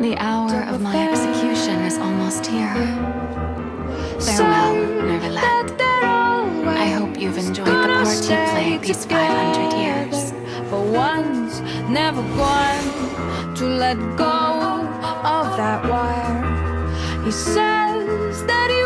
The hour of my execution is almost here. Farewell, Nervalet. I hope you've enjoyed the part you played these 500 years. For once, never going to let go of that wire. He says that he